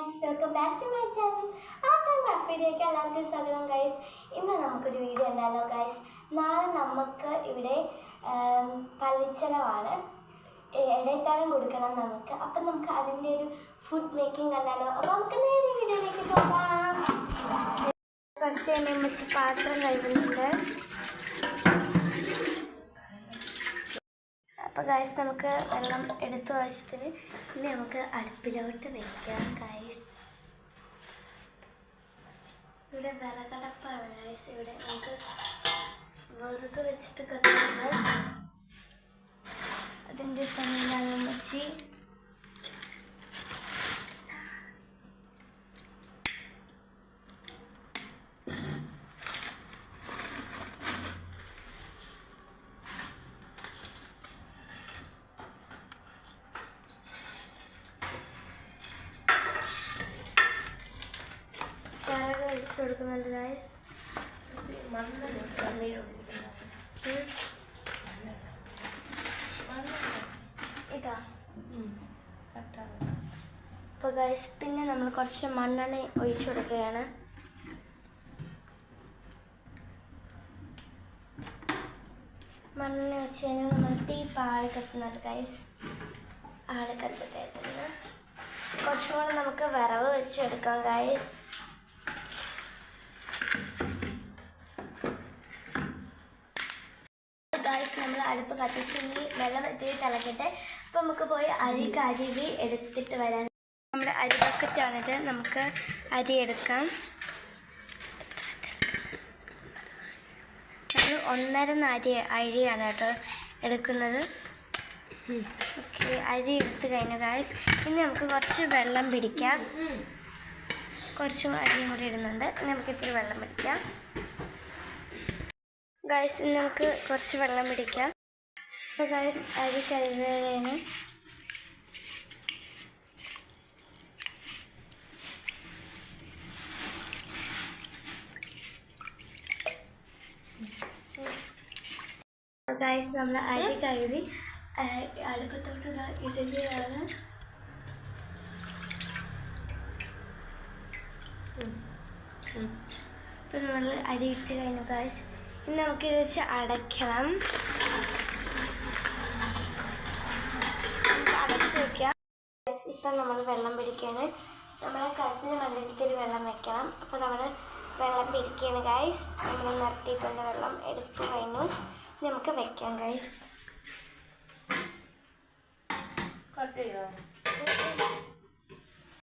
guys, welcome back to my channel. Art and Craft വീഡിയോയ്ക്ക് എല്ലാവർക്കും സ്വാഗതം guys. ഇന്ന് നമുക്കൊരു വീഡിയോ ഉണ്ടല്ലോ guys. നാളെ നമുക്ക് ഇവിടെ പള്ളിച്ചലവാണ്. ഇടയത്താഴം കൊടുക്കണം നമുക്ക്. അപ്പം നമുക്ക് അതിൻ്റെ ഒരു ഫുഡ് മേക്കിംഗ് കണ്ടാലോ. അപ്പോൾ നമുക്ക് നേരെ വീഡിയോയിലേക്ക് പോകാം. ഫസ്റ്റ് തന്നെ നമുക്ക് പാത്രം കഴുകുന്നുണ്ട്. അപ്പോൾ ഗൈസ് നമുക്ക് വെള്ളം എടുത്ത ആവശ്യത്തിന് ഇനി നമുക്ക് അടുപ്പിലോട്ട് വയ്ക്കാം ഗൈസ്. ഇവിടെ വിറകടപ്പാണ് ഗൈസ്. ഇവിടെ നമുക്ക് വിറക് വെച്ചിട്ട് കത്തുമ്പോൾ അതിൻ്റെ പണിയാണ് വെച്ച് വെച്ച് കൊടുക്കുന്നുണ്ട് ഗൈസ്. ഇതാ അപ്പോൾ ഗൈസ് പിന്നെ നമ്മൾ കുറച്ച് മണ്ണെണ്ണ ഒഴിച്ചു കൊടുക്കുകയാണ്. മണ്ണെണ്ണ വെച്ച് കഴിഞ്ഞാൽ നമ്മൾ തീ ആളി കത്തുന്നുണ്ട് ഗൈസ്. ആളി കത്തിട്ട് കുറച്ചും കൂടെ നമുക്ക് വിറവ് വെച്ചെടുക്കാം ഗൈസ്. നമ്മൾ അടുപ്പ് കത്തിച്ച് ഇനി വെള്ളം വെച്ച് തിളക്കട്ടെ. അപ്പോൾ നമുക്ക് പോയി അരി കഴുകി എടുത്തിട്ട് വരാം. നമ്മുടെ അരി ബക്കറ്റാണിത്. നമുക്ക് അരി എടുക്കാം. നമ്മൾ 1.5 അരിയാണ് കേട്ടോ എടുക്കുന്നത്. ഓക്കെ, അരി എടുത്ത് കഴിഞ്ഞു ഗൈസ്. ഇനി നമുക്ക് കുറച്ച് വെള്ളം പിടിക്കാം. കുറച്ചും അരിയും കൂടി ഇടുന്നുണ്ട്. ഇനി നമുക്ക് ഇത്തിരി വെള്ളം പിടിക്കാം ഗൈസ്. ഇനി നമുക്ക് കുറച്ച് വെള്ളം പിടിക്കാം. അപ്പോൾ ഗൈസ് അരി കഴുകുകയാണ്. ഗൈസ് നമ്മൾ അരി കഴുകി അടുപ്പത്തോട്ട് ഇടുകയാണ്. ഇപ്പം നമ്മൾ അരി ഇട്ട് കഴിഞ്ഞു ഗൈസ്. ഇനി നമുക്കിത് വെച്ച് അടയ്ക്കണം. അടച്ച് വയ്ക്കാം. ഇപ്പം നമ്മൾ വെള്ളം പിടിക്കുകയാണ്. നമ്മളെ കഴുത്തിന് മണ്ണിലത്തിൽ വെള്ളം വയ്ക്കണം. അപ്പോൾ നമ്മൾ വെള്ളം പിടിക്കുകയാണ് ഗൈസ്. നമ്മൾ നിർത്തിയിട്ടുണ്ട്. വെള്ളം എടുത്തു കഴിഞ്ഞു. നമുക്ക് വെക്കാം ഗൈസ്.